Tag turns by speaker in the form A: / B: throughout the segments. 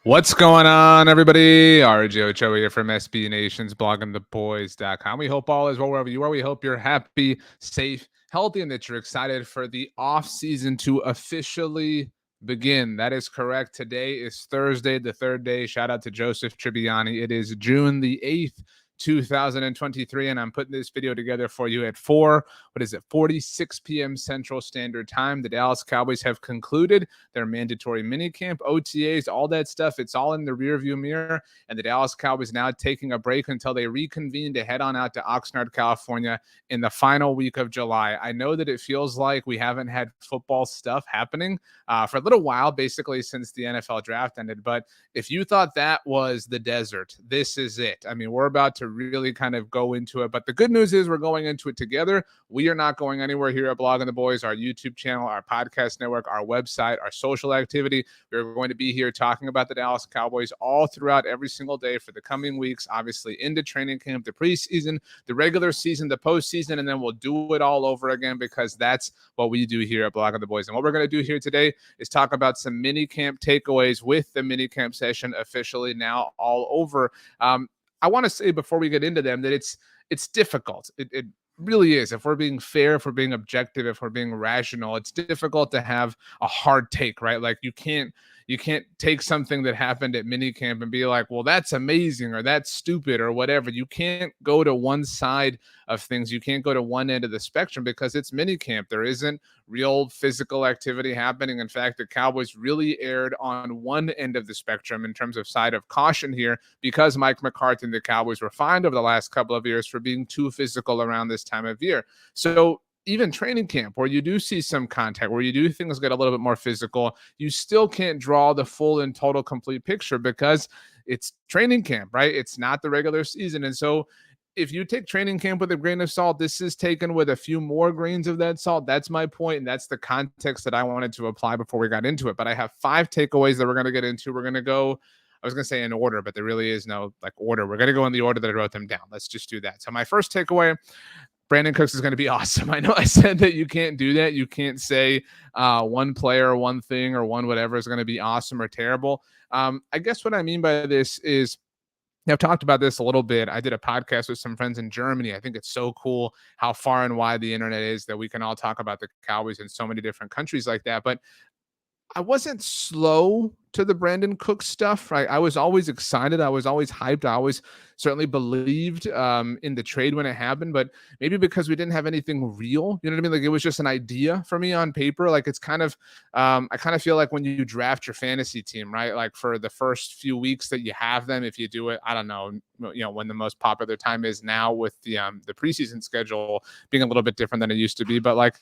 A: What's going on, everybody? RJ Ochoa here from SB Nation's bloggingtheboys.com. We hope all is well wherever you are. We hope you're happy, safe, healthy, and that you're excited for the off season to officially begin. That is correct. Today is Thursday, the third day. Shout out to Joseph Tribbiani. It is June the 8th. 2023, and I'm putting this video together for you at 46 p.m. Central Standard Time. The Dallas Cowboys have concluded their mandatory minicamp, OTAs, all that stuff. It's all in the rearview mirror, and the Dallas Cowboys now taking a break until they reconvene to head on out to Oxnard, California in the final week of July. I know that it feels like we haven't had football stuff happening for a little while, basically since the NFL draft ended, but if you thought that was the desert, this is it. I mean, we're about to really kind of go into it, but the good news is we're going into it together. We are not going anywhere here at Blogging the Boys, our YouTube channel, our podcast network, our website, our social activity. We're going to be here talking about the Dallas Cowboys all throughout every single day for the coming weeks, obviously into training camp, the preseason, the regular season, the postseason, and then we'll do it all over again because that's what we do here at Blogging the Boys. And what we're going to do here today is talk about some mini camp takeaways with the mini camp session officially now all over. I want to say before we get into them that it's difficult. It really is. If we're being fair, if we're being objective, if we're being rational, it's difficult to have a hard take, right? Like you can't take something that happened at minicamp and be like, well, that's amazing or that's stupid or whatever. You can't go to one side of things. You can't go to one end of the spectrum because it's minicamp. There isn't real physical activity happening. In fact, the Cowboys really erred on one end of the spectrum in terms of side of caution here because Mike McCarthy and the Cowboys were fined over the last couple of years for being too physical around this time of year. So even training camp where you do see some contact, where you do things get a little bit more physical, you still can't draw the full and total complete picture because it's training camp, right? It's not the regular season. And so if you take training camp with a grain of salt, this is taken with a few more grains of that salt. That's my point, and that's the context that I wanted to apply before we got into it. But I have 5 takeaways that we're going to get into. We're going to go, I was going to say in order, but there really is no like order. We're going to go in the order that I wrote them down. Let's just do that. So my first takeaway, Brandin Cooks is going to be awesome. I know I said that you can't do that. You can't say one player, one thing, or one whatever is going to be awesome or terrible. I guess what I mean by this is, I've talked about this a little bit. I did a podcast with some friends in Germany. I think it's so cool how far and wide the internet is that we can all talk about the Cowboys in so many different countries like that. But I wasn't slow to the Brandin Cooks stuff, right? I was always excited. I was always hyped. I always certainly believed in the trade when it happened, but maybe because we didn't have anything real, you know what I mean? Like it was just an idea for me on paper. Like it's kind of, I kind of feel like when you draft your fantasy team, right? Like for the first few weeks that you have them, if you do it, I don't know, when the most popular time is now with the preseason schedule being a little bit different than it used to be. But like,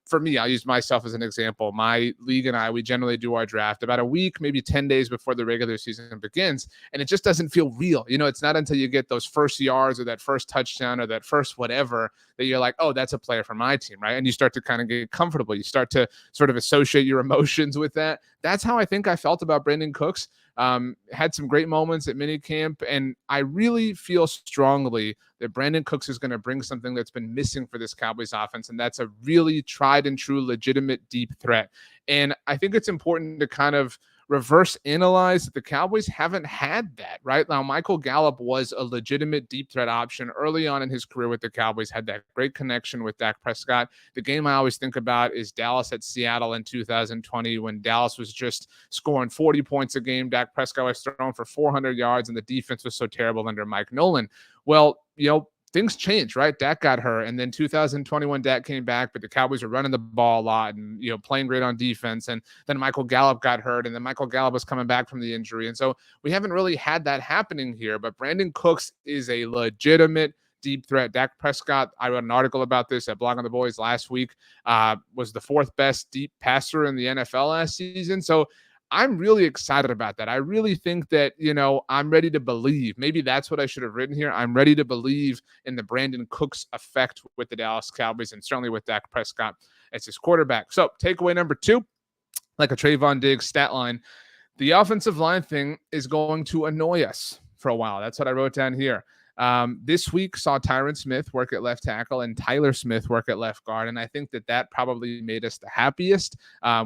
A: for me, I'll use myself as an example. My league and I, we generally do our draft about a week, maybe 10 days before the regular season begins. And it just doesn't feel real. It's not until you get those first yards or that first touchdown or that first whatever that you're like, oh, that's a player for my team, right? And you start to kind of get comfortable. You start to sort of associate your emotions with that. That's how I think I felt about Brandin Cooks. Had some great moments at minicamp, and I really feel strongly that Brandin Cooks is going to bring something that's been missing for this Cowboys offense, and that's a really tried and true, legitimate deep threat. And I think it's important to kind of reverse analyze that the Cowboys haven't had that, right? Now, Michael Gallup was a legitimate deep threat option early on in his career with the Cowboys, had that great connection with Dak Prescott. The game I always think about is Dallas at Seattle in 2020 when Dallas was just scoring 40 points a game. Dak Prescott was throwing for 400 yards, and the defense was so terrible under Mike Nolan. Well, things changed, right? Dak got hurt, and then 2021 Dak came back, but the Cowboys were running the ball a lot and playing great on defense. And then Michael Gallup got hurt, and then Michael Gallup was coming back from the injury, and so we haven't really had that happening here. But Brandin Cooks is a legitimate deep threat. Dak Prescott, I wrote an article about this at Blogging the Boys last week, was the 4th best deep passer in the NFL last season. So I'm really excited about that. I really think that, I'm ready to believe. Maybe that's what I should have written here. I'm ready to believe in the Brandin Cooks effect with the Dallas Cowboys and certainly with Dak Prescott as his quarterback. So takeaway number 2, like a Trayvon Diggs stat line, the offensive line thing is going to annoy us for a while. That's what I wrote down here. This week saw Tyron Smith work at left tackle and Tyler Smith work at left guard, and I think that probably made us the happiest.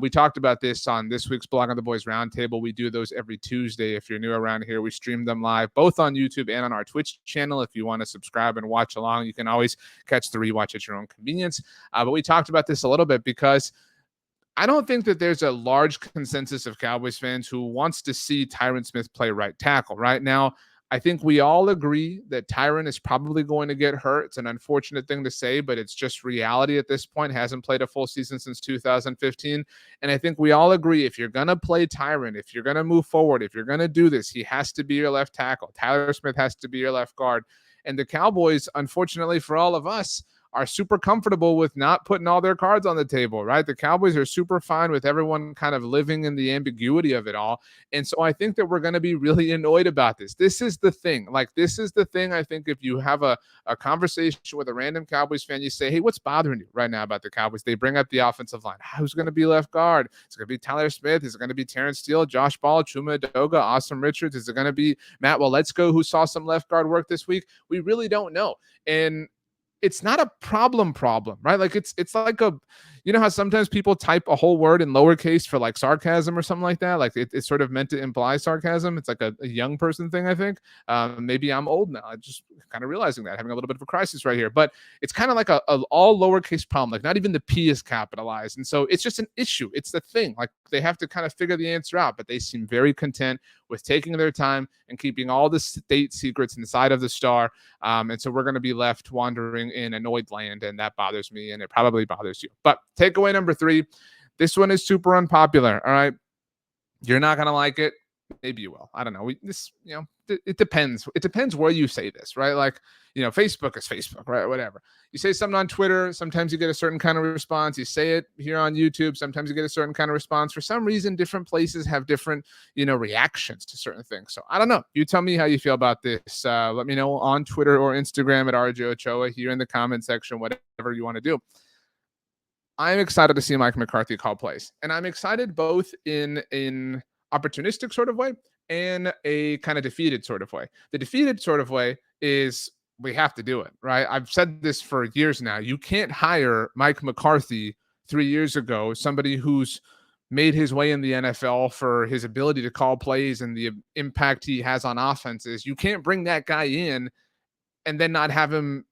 A: We talked about this on this week's Blog on the Boys Roundtable. We do those every Tuesday. If you're new around here, we stream them live both on YouTube and on our Twitch channel. If you want to subscribe and watch along, you can always catch the rewatch at your own convenience. But we talked about this a little bit because I don't think that there's a large consensus of Cowboys fans who wants to see Tyron Smith play right tackle. Right now, I think we all agree that Tyron is probably going to get hurt. It's an unfortunate thing to say, but it's just reality at this point. Hasn't played a full season since 2015. And I think we all agree if you're going to play Tyron, if you're going to move forward, if you're going to do this, he has to be your left tackle. Tyler Smith has to be your left guard. And the Cowboys, unfortunately for all of us, are super comfortable with not putting all their cards on the table, right? The Cowboys are super fine with everyone kind of living in the ambiguity of it all. And so I think that we're going to be really annoyed about this. This is the thing. This is the thing. I think if you have a conversation with a random Cowboys fan, you say, hey, what's bothering you right now about the Cowboys? They bring up the offensive line. Who's going to be left guard? Is it going to be Tyler Smith? Is it going to be Terrence Steele, Josh Ball, Chuma Edoga, Austin Richards? Is it going to be Matt Waletzko, who saw some left guard work this week? We really don't know. And it's not a problem, right? It's like you know how sometimes people type a whole word in lowercase for like sarcasm or something like that? Like it's sort of meant to imply sarcasm. It's like a young person thing, I think. Maybe I'm old now. I just kind of realizing that, having a little bit of a crisis right here. But it's kind of like a all lowercase problem. Like not even the P is capitalized. And so it's just an issue. It's the thing. Like they have to kind of figure the answer out, but they seem very content with taking their time and keeping all the state secrets inside of the star. And so we're going to be left wandering in annoyed land, and that bothers me, and it probably bothers you. But takeaway number 3, this one is super unpopular. All right. You're not going to like it. Maybe you will. I don't know. It depends. It depends where you say this, right? Like, Facebook is Facebook, right? Whatever. You say something on Twitter, sometimes you get a certain kind of response. You say it here on YouTube, sometimes you get a certain kind of response. For some reason, different places have different, reactions to certain things. So I don't know. You tell me how you feel about this. Let me know on Twitter or Instagram at RJ Ochoa, here in the comment section, whatever you want to do. I'm excited to see Mike McCarthy call plays, and I'm excited both in an opportunistic sort of way and a kind of defeated sort of way. The defeated sort of way is we have to do it, right? I've said this for years now. You can't hire Mike McCarthy 3 years ago, somebody who's made his way in the NFL for his ability to call plays and the impact he has on offenses. You can't bring that guy in and then not have him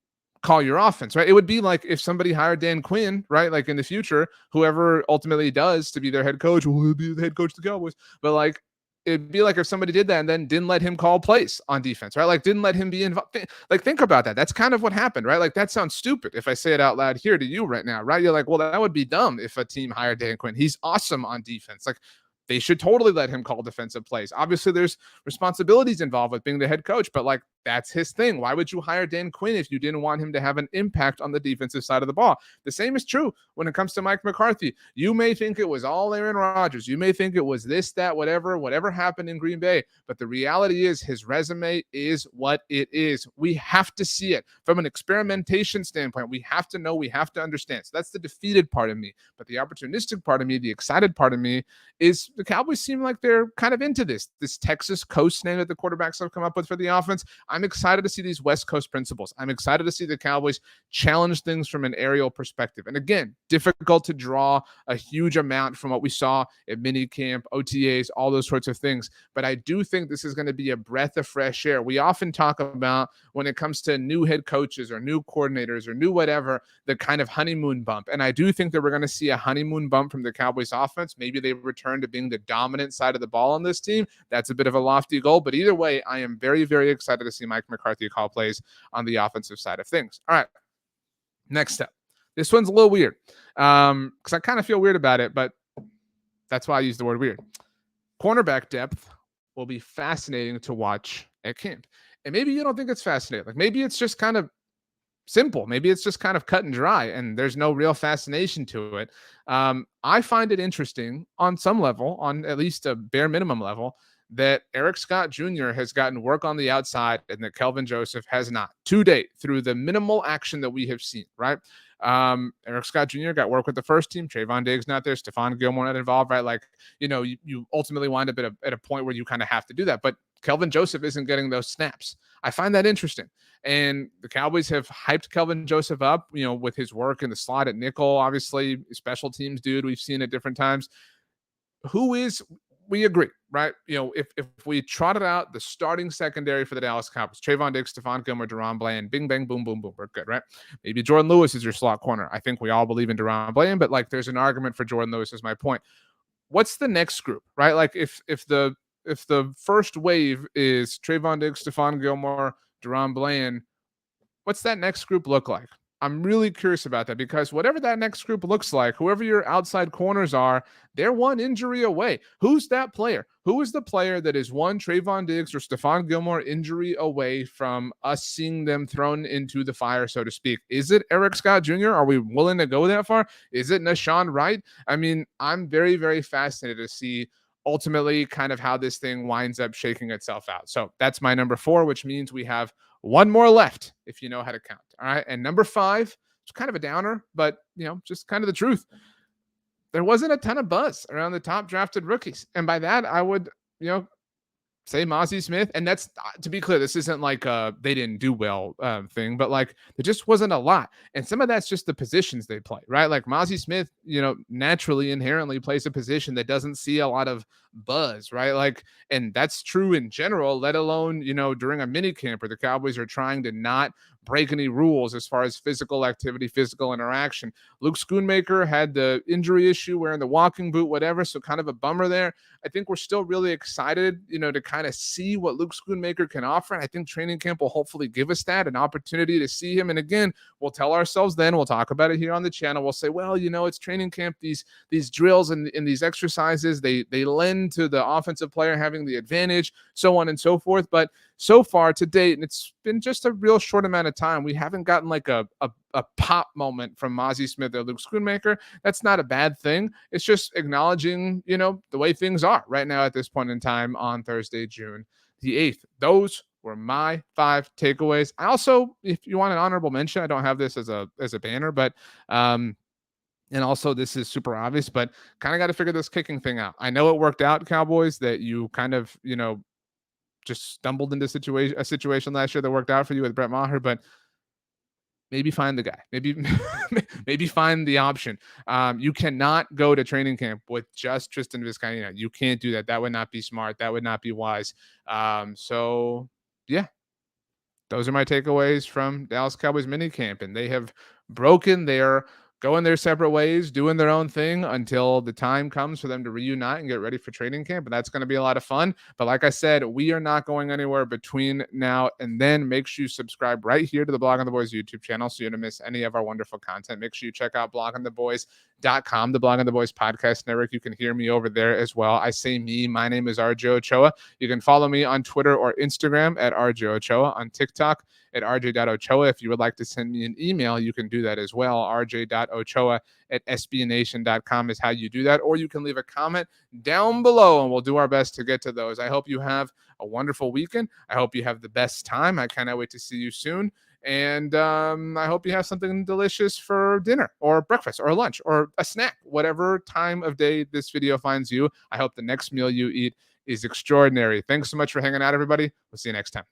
A: call your offense, right? It would be like if somebody hired Dan Quinn, right? Like in the future, whoever ultimately does to be their head coach will be the head coach of the Cowboys. But like, it'd be like if somebody did that and then didn't let him call plays on defense, right? Like didn't let him be involved. Like think about that. That's kind of what happened, right? Like that sounds stupid if I say it out loud here to you right now, right? You're like, well, that would be dumb if a team hired Dan Quinn. He's awesome on defense. Like they should totally let him call defensive plays. Obviously, there's responsibilities involved with being the head coach, but like that's his thing. Why would you hire Dan Quinn if you didn't want him to have an impact on the defensive side of the ball? The same is true when it comes to Mike McCarthy. You may think it was all Aaron Rodgers. You may think it was this, that, whatever happened in Green Bay. But the reality is his resume is what it is. We have to see it from an experimentation standpoint. We have to know, we have to understand. So that's the defeated part of me. But the opportunistic part of me, the excited part of me is the Cowboys seem like they're kind of into this Texas Coast name that the quarterbacks have come up with for the offense. I'm excited to see these West Coast principles. I'm excited to see the Cowboys challenge things from an aerial perspective. And again, difficult to draw a huge amount from what we saw at minicamp, OTAs, all those sorts of things. But I do think this is going to be a breath of fresh air. We often talk about when it comes to new head coaches or new coordinators or new whatever, the kind of honeymoon bump. And I do think that we're going to see a honeymoon bump from the Cowboys offense. Maybe they return to being the dominant side of the ball on this team. That's a bit of a lofty goal. But either way, I am very, very excited to see Mike McCarthy call plays on the offensive side of things. All right. Next step. This one's a little weird because I kind of feel weird about it, but that's why I use the word weird. Cornerback depth will be fascinating to watch at camp. And maybe you don't think it's fascinating. Like maybe it's just kind of simple. Maybe it's just kind of cut and dry and there's no real fascination to it. I find it interesting on some level, on at least a bare minimum level, that Eric Scott Jr. has gotten work on the outside and that Kelvin Joseph has not to date through the minimal action that we have seen, right? Eric Scott Jr. got work with the first team. Trayvon Diggs not there. Stephon Gilmore not involved, right? Like, you ultimately wind up at a point where you kind of have to do that. But Kelvin Joseph isn't getting those snaps. I find that interesting. And the Cowboys have hyped Kelvin Joseph up, with his work in the slot at nickel, obviously, special teams dude we've seen at different times. Who is We agree, right? If we trotted out the starting secondary for the Dallas Cowboys, Trayvon Diggs, Stephon Gilmore, Deron Bland, bing, bang, boom, boom, boom, we're good, right? Maybe Jordan Lewis is your slot corner. I think we all believe in Deron Bland, but like there's an argument for Jordan Lewis is my point. What's the next group, right? Like if the first wave is Trayvon Diggs, Stephon Gilmore, Deron Bland, what's that next group look like? I'm really curious about that because whatever that next group looks like, whoever your outside corners are, they're one injury away. Who's that player? Who is the player that is one Trayvon Diggs or Stephon Gilmore injury away from us seeing them thrown into the fire, so to speak? Is it Eric Scott Jr.? Are we willing to go that far? Is it Nashawn Wright? I mean, I'm very, very fascinated to see ultimately kind of how this thing winds up shaking itself out. So that's my number 4, which means we have one more left if you know how to count. All right. And number 5, it's kind of a downer, but just kind of the truth. There wasn't a ton of buzz around the top drafted rookies. And by that, I would, say Mozzie Smith. And that's to be clear, this isn't like they didn't do well thing, but like there just wasn't a lot. And some of that's just the positions they play, right? Like Mozzie Smith, naturally inherently plays a position that doesn't see a lot of buzz, right? Like, and that's true in general, let alone, during a mini camp where the Cowboys are trying to not break any rules as far as physical activity, physical interaction. Luke Schoonmaker had the injury issue wearing the walking boot, whatever. So kind of a bummer there. I think we're still really excited, to kind of see what Luke Schoonmaker can offer. And I think training camp will hopefully give us that, an opportunity to see him. And again, we'll tell ourselves then, we'll talk about it here on the channel. We'll say, well, it's training camp. These drills and these exercises, they lend to the offensive player having the advantage, so on and so forth. But so far to date, and it's been just a real short amount of time, we haven't gotten like a pop moment from Mozzie Smith or Luke Schoonmaker. That's not a bad thing. It's just acknowledging, the way things are right now at this point in time on Thursday, June the 8th. Those were my 5 takeaways. I also, if you want an honorable mention, I don't have this as a banner, but and also this is super obvious, but kind of got to figure this kicking thing out. I know it worked out, Cowboys, that you kind of, just stumbled into a situation last year that worked out for you with Brett Maher, but maybe find the guy. Maybe find the option. You cannot go to training camp with just Tristan Vizcaino. You can't do that. That would not be smart. That would not be wise. So yeah, those are my takeaways from Dallas Cowboys minicamp, and they have broken their going their separate ways, doing their own thing until the time comes for them to reunite and get ready for training camp. And that's going to be a lot of fun. But like I said, we are not going anywhere between now and then. Make sure you subscribe right here to the Blog on the Boys YouTube channel so you don't miss any of our wonderful content. Make sure you check out blogontheboys.com, the Blog on the Boys podcast network. You can hear me over there as well. I say me. My name is RJ Ochoa. You can follow me on Twitter or Instagram at RJ Ochoa, on TikTok at rj.ochoa. If you would like to send me an email, you can do that as well. rj.ochoa@sbnation.com is how you do that. Or you can leave a comment down below and we'll do our best to get to those. I hope you have a wonderful weekend. I hope you have the best time. I cannot wait to see you soon. And I hope you have something delicious for dinner or breakfast or lunch or a snack, whatever time of day this video finds you. I hope the next meal you eat is extraordinary. Thanks so much for hanging out, everybody. We'll see you next time.